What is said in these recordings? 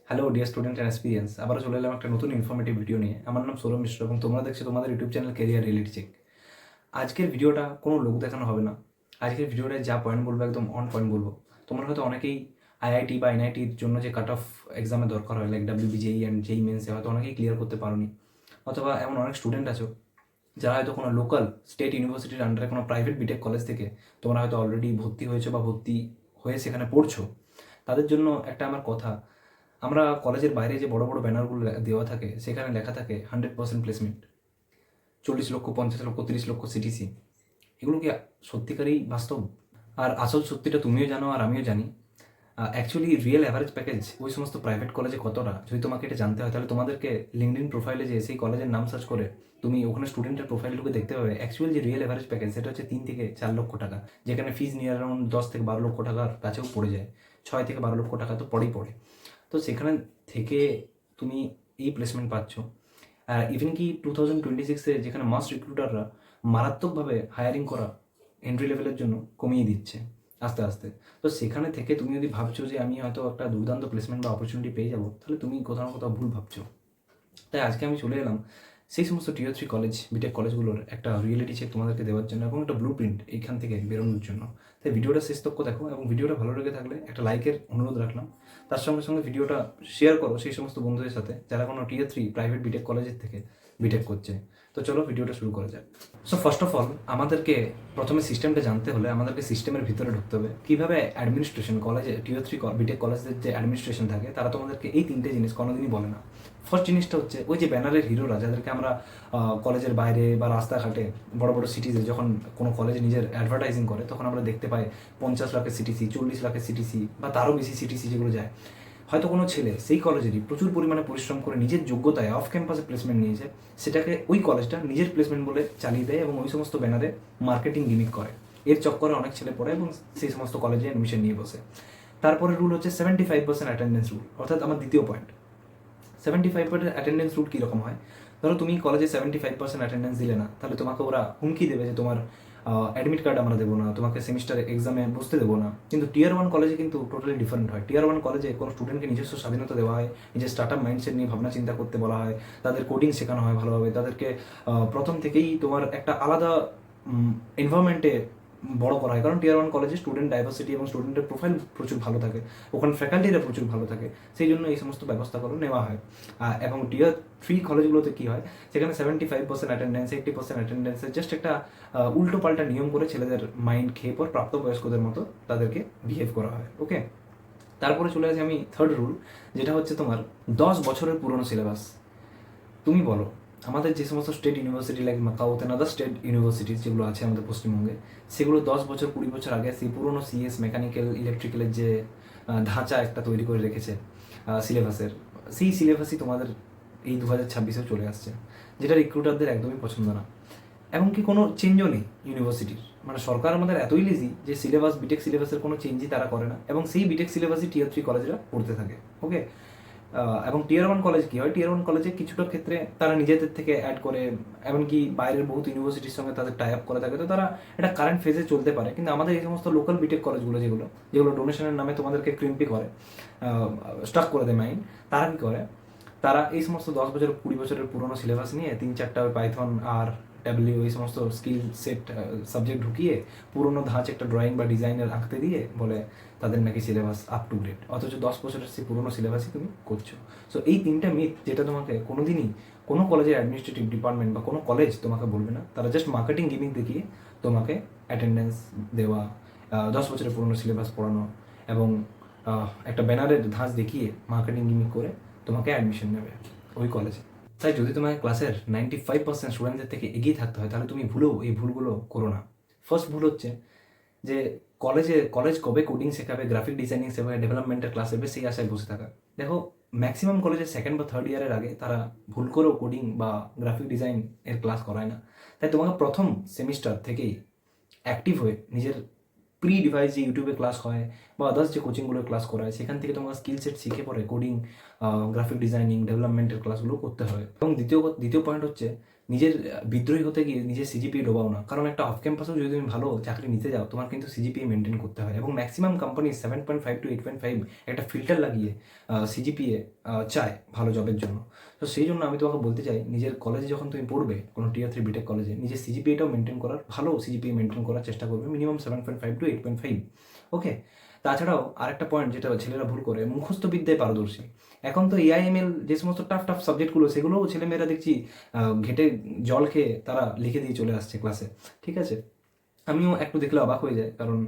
Hello dear student and experience, আবারও চলে এলাম একটা নতুন ইনফরমেটিভ ভিডিও নিয়ে। আমার নাম সৌরভ মিশ্র এবং তোমরা দেখছো তোমাদের YouTube channel career reality check. আজকের ভিডিওটা কোনো লোক দেখানো হবে না। আজকের ভিডিওটায় যা পয়েন্ট বলবো একদম অন পয়েন্ট বলবো। তোমরা হয়তো অনেকেই আইআইটি বা এনআইটির জন্য যে কাট অফ এক্সামে দরকার হয়, লাইক ডাব্লিউবিজেই অ্যান্ড জেই মেন্সে হয়তো অনেকেই ক্লিয়ার করতে পারোনি, অথবা এমন অনেক স্টুডেন্ট আছো যারা হয়তো কোনো লোকাল স্টেট ইউনিভার্সিটির আন্ডারে কোনো প্রাইভেট বিটেক কলেজ থেকে তোমরা হয়তো অলরেডি ভর্তি হয়েছো বা ভর্তি হয়ে সেখানে পড়ছো। তাদের জন্য একটা আমার কথা, আমরা কলেজের বাইরে যে বড় বড় ব্যানারগুলো দেওয়া থাকে সেখানে লেখা থাকে 100% প্লেসমেন্ট, 40 লক্ষ, 50 লক্ষ, 30 লক্ষ সিটিসি। এগুলো কি সত্যিকারই বাস্তব? আর আসল সত্যিটা তুমিও জানো আর আমিও জানি। অ্যাকচুয়ালি রিয়েল অ্যাভারেজ প্যাকেজ ওই সমস্ত প্রাইভেট কলেজে কতটা, যদি তোমাকে এটা জানতে হয় তাহলে তোমাদেরকে লিঙ্কডইন প্রোফাইলে যে সেই কলেজের নাম সার্চ করে তুমি ওখানে স্টুডেন্টের প্রোফাইলগুলো দেখতে পাবে। অ্যাকচুয়াল যে রিয়েল অ্যাভারেজ প্যাকেজ সেটা হচ্ছে 3 থেকে 4 লক্ষ টাকা, যেখানে ফিজ নিয়ে অ্যারাউন্ড 10 থেকে 12 লক্ষ টাকার কাছেও পড়ে যায়। 6 থেকে 12 লক্ষ টাকা তো পড়েই পড়ে। তো সেখানে থেকে তুমি এই প্লেসমেন্ট পাচ্ছ। আর ইভেন কি 2026-এ যেখানে মাস রিক্রুটাররা মারাত্মকভাবে হায়ারিং করা এন্ট্রি লেভেলের জন্য কমিয়ে দিচ্ছে আস্তে আস্তে। তো সেখানে থেকে তুমি যদি ভাবছো যে আমি হয়তো একটা দুর্দান্ত প্লেসমেন্ট বা অপরচুনিটি পেয়ে যাবো, তাহলে তুমি কোথাও না কোথাও ভুল ভাবছো। তাই আজকে আমি চলে এলাম সেই সমস্ত টিয়ার 3 কলেজ, বিটেক কলেজগুলোর একটা রিয়েলিটি চেক তোমাদেরকে দেওয়ার জন্য এবং একটা ব্লু প্রিন্ট এইখান থেকে বেরোনোর জন্য। তাই ভিডিওটা শেষ তক দেখো এবং ভিডিওটা ভালো লেগে থাকলে একটা লাইকের অনুরোধ রাখলাম। তার সঙ্গে সঙ্গে ভিডিওটা শেয়ার করো সেই সমস্ত বন্ধুদের সাথে যারা কোনো টিয়ার 3 প্রাইভেট বিটেক কলেজের থেকে বিটেক করছে। তো চলো ভিডিওটা শুরু করা যাক। সো ফার্স্ট অফ অল আমাদেরকে প্রথমে সিস্টেমটা জানতে হলে আমাদেরকে সিস্টেমের ভিতরে ঢুকতে হবে। কীভাবে অ্যাডমিনিস্ট্রেশন কলেজে টিয়ার 3 বিটেক কলেজের যে অ্যাডমিনিস্ট্রেশন থাকে তারা তোমাদেরকে এই 3টে জিনিস কোনোদিনই বলে না। ফার্স্ট জিনিসটা হচ্ছে ওই যে ব্যানারের হিরোরা যাদেরকে আমরা কলেজের বাইরে বা রাস্তাঘাটে বড় বড় সিটিজে যখন কোনো কলেজে নিজের অ্যাডভার্টাইজিং করে তখন আমরা দেখতে পাই 50 লাখের সিটিসি, 40 লাখের সিটিসি বা তারও বেশি সিটিসি যেগুলো যায়। হয়তো কোনো ছেলে সেই কলেজেরই প্রচুর পরিমাণে পরিশ্রম করে নিজের যোগ্যতায় অফ ক্যাম্পাসে প্লেসমেন্ট নিয়েছে, সেটাকে ওই কলেজটা নিজের প্লেসমেন্ট বলে চালিয়ে দেয় এবং ওই সমস্ত ব্যানারে মার্কেটিং গিমিক করে। এর চক্করে অনেক ছেলে পড়ে এবং সেই সমস্ত কলেজে অ্যাডমিশন নিয়ে বসে। তারপরে রুল হচ্ছে 75% অ্যাটেন্ডেন্স রুল, অর্থাৎ আমার দ্বিতীয় পয়েন্ট। 75% অ্যাটেন্ডেন্স রুল কীরকম হয়? ধরো তুমি কলেজে 75% অ্যাটেন্ডেন্স দিলে না, তাহলে তোমাকে ওরা হুমকি দেবে যে তোমার অ্যাডমিট কার্ড আমরা দেবো না, তোমাকে সেমিস্টার এক্সামে বসতে দেবো না। কিন্তু টিয়ার 1 কলেজে কিন্তু টোটালি ডিফারেন্ট হয়। টিয়ার 1 কলেজে কোনো স্টুডেন্টকে নিজস্ব স্বাধীনতা দেওয়া হয়, নিজের স্টার্ট আপ মাইন্ডসেট নিয়ে ভাবনা চিন্তা করতে বলা হয়, তাদের কোডিং শেখানো হয় ভালোভাবে, তাদেরকে প্রথম থেকেই তোমার একটা আলাদা এনভায়রনমেন্টে বড় করা হয়। কারণ টিয়ার 1 কলেজে স্টুডেন্ট ডাইভার্সিটি এবং স্টুডেন্টের প্রোফাইল প্রচুর ভালো থাকে, ওখানে ফ্যাকাল্টিরা প্রচুর ভালো থাকে, সেই জন্য এই সমস্ত ব্যবস্থা করে নেওয়া হয়। এবং টিয়ার 3 কলেজগুলোতে কী হয়, সেখানে 75% অ্যাটেন্ডেন্স, 80% অ্যাটেন্ডেন্সের জাস্ট একটা উল্টো পাল্টা নিয়ম করে ছেলেদের মাইন্ড খেয়ে পর প্রাপ্তবয়স্কদের মতো তাদেরকে বিহেভ করা হয়। ওকে, তারপরে চলে আসি আমি থার্ড রুল, যেটা হচ্ছে তোমার 10 বছরের পুরনো সিলেবাস। তুমি বলো আমাদের যে সমস্ত স্টেট ইউনিভার্সিটি লাইক মাকাউতে আদার স্টেট ইউনিভার্সিটিস যেগুলো আছে আমাদের পশ্চিমবঙ্গে, সেগুলো 10 বছর 20 বছর আগে সেই পুরনো সিএস, মেকানিক্যাল, ইলেকট্রিক্যালের যে ধাঁচা একটা তৈরি করে রেখেছে সিলেবাসের, সেই সিলেবাসই তোমাদের এই 2026-এও চলে আসছে, যেটা রিক্রুটারদের একদমই পছন্দ না। এমনকি কোনো চেঞ্জও নেই ইউনিভার্সিটির। মানে সরকার আমাদের এতই লেজি যে সিলেবাস, বিটেক সিলেবাসের কোনো চেঞ্জই তারা করে না এবং সেই বিটেক সিলেবাসই টিয়ার 3 কলেজরা পড়তে থাকে। ওকে, এবং টিয়ার 1 কলেজ কী হয়, টিয়ার 1 কলেজে কিছুটা ক্ষেত্রে তারা নিজেদের থেকে অ্যাড করে, এমনকি বাইরের বহুত ইউনিভার্সিটির সঙ্গে তাদের টাই আপ করে থাকে, তো তারা এটা কারেন্ট ফেজে চলতে পারে। কিন্তু আমাদের এই সমস্ত লোকাল বিটেক কলেজগুলো যেগুলো যেগুলো ডোনেশনের নামে তোমাদেরকে ক্রিম্পি করে, স্টাক করে দেয় মাইন্ড, তারা কী করে, তারা এই সমস্ত 10 বছর 20 বছরের পুরোনো সিলেবাস নিয়ে 3-4টা পাইথন আর ডাব্লিউ এই সমস্ত স্কিল সেট সাবজেক্ট ঢুকিয়ে পুরোনো ধাঁচ একটা ড্রয়িং বা ডিজাইনের আঁকতে দিয়ে বলে তাদের নাকি সিলেবাস আপ টু ডেট, অথচ 10 বছরের সেই পুরোনো সিলেবাসই তুমি করছো। সো এই 3টা মিথ যেটা তোমাকে কোনোদিনই কোনো কলেজের অ্যাডমিনিস্ট্রেটিভ ডিপার্টমেন্ট বা কোনো কলেজ তোমাকে বলবে না, তারা জাস্ট মার্কেটিং গিমিক দেখিয়ে তোমাকে অ্যাটেন্ডেন্স দেওয়া, 10 বছরের পুরোনো সিলেবাস পড়ানো এবং একটা ব্যানারের ধাঁচ দেখিয়ে মার্কেটিং গিমিক করে তোমাকে অ্যাডমিশন নেবে ওই কলেজে। তাই যদি তোমাকে ক্লাসের 95% স্টুডেন্টদের থেকে এগিয়ে থাকতে হয় তাহলে তুমি ভুলেও এই ভুলগুলো করো না। ফার্স্ট ভুল হচ্ছে যে কলেজ কবে কোডিং শেখাবে, গ্রাফিক ডিজাইনিং শেখাবে, ডেভেলপমেন্টের ক্লাস হবে সেই আশায় বসে থাকা। দেখো ম্যাক্সিমাম কলেজের 2nd বা 3rd ইয়ারের আগে তারা ভুল করেও কোডিং বা গ্রাফিক ডিজাইন এর ক্লাস করায় না। তাই তোমাকে প্রথম সেমিস্টার থেকেই অ্যাক্টিভ হয়ে নিজের প্রি ডিভাইস যে ইউটিউবে ক্লাস হয় বা আদার্স যে কোচিংগুলো ক্লাস করায় সেখান থেকে তোমার স্কিল সেট শিখে পরে কোডিং, গ্রাফিক ডিজাইনিং, ডেভেলপমেন্টের ক্লাসগুলো করতে হয়। এবং দ্বিতীয় পয়েন্ট হচ্ছে নিজের বিদ্রোহী হতে গিয়ে নিজের সিজিপিএ ডোবাও না, কারণ একটা অফ ক্যাম্পাসেও যদি তুমি ভালো চাকরি নিতে যাও তোমার কিন্তু সিজিপিএ মেনটেন করতে হয়, এবং ম্যাক্সিমাম কোম্পানি 7.5 to 8.5 একটা ফিল্টার লাগিয়ে সিজিপিএ চায় ভালো জবের জন্য। তো সেই জন্য আমি তোমাকে বলতে চাই, নিজের কলেজে যখন তুমি পড়বে কোনো টিয়ার 3 বিটেক কলেজে, নিজের সিজিপিএটাও মেনটেন করার, ভালো সিজিপিএ মেনটেন করার চেষ্টা করবে, মিনিমাম 7.5 to 8.5। ওকে, তাছাড়াও আরেকটা পয়েন্ট যেটা ছেলেরা ভুল করে, মুখস্থ বিদ্যায় পারদর্শী। এখন তো এআইএমএল যে সমস্ত টাফ সাবজেক্টগুলো, সেগুলোও ছেলেমেয়েরা দেখছি ঘেটে জল খেয়ে তারা লিখে দিয়ে চলে আসছে ক্লাসে। ঠিক আছে, আমিও একটু দেখলে অবাক হয়ে যায়, কারণ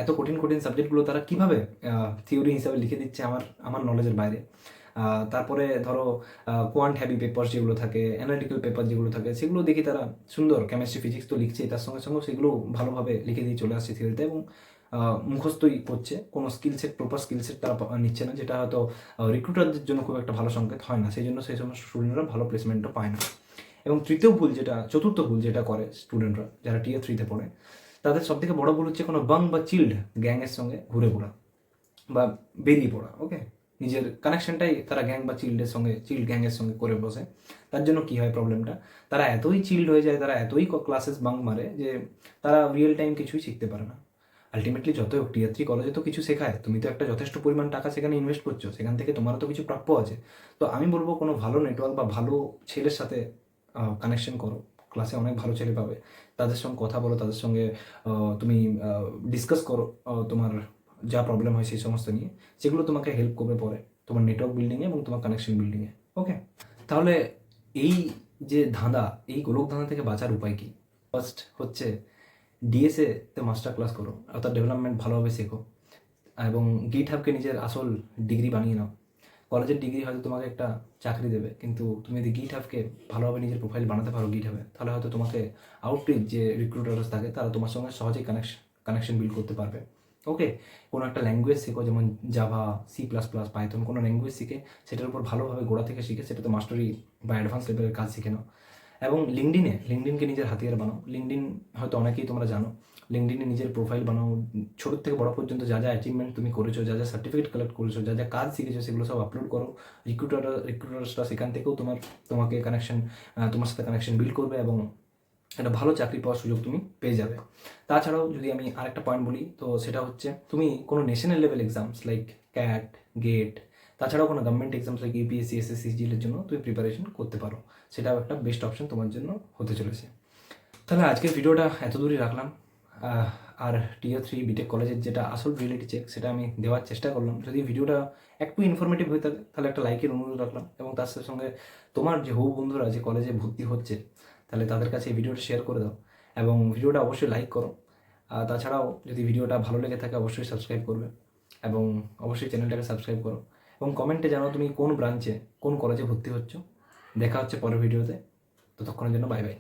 এত কঠিন সাবজেক্টগুলো তারা কিভাবে থিওরি হিসাবে লিখে দিচ্ছে আমার নলেজের বাইরে। তারপরে ধরো কোয়ান্ট হ্যাভি পেপার যেগুলো থাকে, অ্যানালিটিক্যাল পেপার যেগুলো থাকে, সেগুলো দেখি তারা সুন্দর কেমিস্ট্রি ফিজিক্স তো লিখছে, তার সঙ্গে সঙ্গে সেগুলো ভালোভাবে লিখে দিয়ে চলে আসছে থিওরিতে, এবং মুখস্থই করছে, কোনো প্রপার স্কিল সেট তারা নিচ্ছে না, যেটা হয়তো রিক্রুটারদের জন্য খুব একটা ভালো সংকেত হয় না। সেই জন্য সেই সমস্ত স্টুডেন্টরা ভালো প্লেসমেন্টও পায় না। এবং চতুর্থ ভুল যেটা করে স্টুডেন্টরা যারা টিয়ার 3-তে পড়ে, তাদের সব থেকে বড় ভুল হচ্ছে কোনো বাং বা চিল্ড গ্যাংয়ের সঙ্গে ঘুরে পড়া বা বেরিয়ে পড়া। ওকে, নিজের কানেকশনটাই তারা গ্যাং বা চিল্ড গ্যাংয়ের সঙ্গে করে বসে। তার জন্য কি হয় প্রবলেমটা, তারা এতই চিল্ড হয়ে যায়, তারা এতই ক্লাসেস বাঙ্ক মারে যে তারা রিয়েল টাইম কিছুই শিখতে পারে না। আলটিমেটলি যতই হোক টিয়ার 3 কলেজে তো কিছু শেখায়, তুমি তো একটা যথেষ্ট পরিমাণ টাকা সেখানে ইনভেস্ট করছো, সেখান থেকে তোমারও তো কিছু প্রাপ্য আছে। তো আমি বলবো কোনো ভালো নেটওয়ার্ক বা ভালো ছেলের সাথে কানেকশন করো, ক্লাসে অনেক ভালো ছেলে পাবে, তাদের সঙ্গে কথা বলো, তাদের সঙ্গে তুমি ডিসকাস করো তোমার যা প্রবলেম হয় সেই সমস্ত নিয়ে, যেগুলো তোমাকে হেল্প করবে পরে তোমার নেটওয়ার্ক বিল্ডিংয়ে এবং তোমার কানেকশন বিল্ডিংয়ে। ওকে, তাহলে এই যে ধাঁধা, এই গোলক ধাঁধা থেকে বাঁচার উপায় কি? ফার্স্ট হচ্ছে ডিএসএ তে মাস্টার ক্লাস করো, অর্থাৎ ডেভেলপমেন্ট ভালোভাবে শেখো, এবং গিটহাবকে নিজের আসল ডিগ্রি বানিয়ে নাও। কলেজের ডিগ্রি হয়তো তোমাকে একটা চাকরি দেবে, কিন্তু তুমি যদি গিটহাবকে ভালোভাবে নিজের প্রোফাইল বানাতে পারো গিটহাবে, তাহলে হয়তো তোমাকে আউটরিচ যে রিক্রুটার্স থাকে তারা তোমার সঙ্গে সহজেই কানেকশন বিল্ড করতে পারবে। ওকে, কোনো একটা ল্যাঙ্গুয়েজ শেখো, যেমন জাভা, C++, পাইথন, কোনো ল্যাঙ্গুয়েজ শিখে সেটার উপর ভালোভাবে গোড়া থেকে শিখে সেটাতে মাস্টারি বা অ্যাডভান্স লেভেলের কাজ শিখে নাও। এবং লিঙ্কডিনকে নিজের হাতিয়ার বানাও। লিঙ্কডিন হয়তো অনেকেই তোমরা জানো, লিঙ্কডিনে নিজের প্রোফাইল বানাও, ছোট থেকে বড় পর্যন্ত যা অ্যাচিভমেন্ট তুমি করেছো, যা সার্টিফিকেট কালেক্ট করেছো, যা কাজ শিখেছো, সেগুলো সব আপলোড করো। রিক্রুটার্সরা সেখান থেকেও তোমাকে তোমার সাথে কানেকশন বিল্ড করবে, এবং একটা ভালো চাকরি পাওয়ার সুযোগ তুমি পেয়ে যাবে। তাছাড়াও যদি আমি আরেকটা পয়েন্ট বলি, তো সেটা হচ্ছে তুমি কোনো national level exams like CAT, GATE, তাছাড়াও কোনো government exams like UPSC, SSC, জিএলের জন্য তুমি প্রিপারেশন করতে পারো, সেটাও একটা বেস্ট অপশন তোমার জন্য হতে চলেছে। তাহলে আজকের ভিডিওটা এত দূরই রাখলাম। আর টিয়ার 3 বিটেক কলেজের যেটা আসল রিয়েলিটি চেক, সেটা আমি দেওয়ার চেষ্টা করলাম। যদি ভিডিওটা একটু ইনফরমেটিভ হয়ে থাকে তাহলে একটা লাইকের অনুরোধ রাখলাম, এবং তার সঙ্গে তোমার যে বন্ধুরা যে কলেজে ভর্তি হচ্ছে, তাহলে তাদের কাছে এই ভিডিওটা শেয়ার করে দাও, এবং ভিডিওটা অবশ্যই লাইক করো। তাছাড়াও যদি ভিডিওটা ভালো লেগে থাকে অবশ্যই সাবস্ক্রাইব করবে, এবং অবশ্যই চ্যানেলটাকে সাবস্ক্রাইব করো, এবং কমেন্টে জানাও তুমি কোন ব্রাঞ্চে কোন কলেজে ভর্তি হচ্ছ। দেখা হচ্ছে পরের ভিডিওতে, ততক্ষণের জন্য বাই বাই।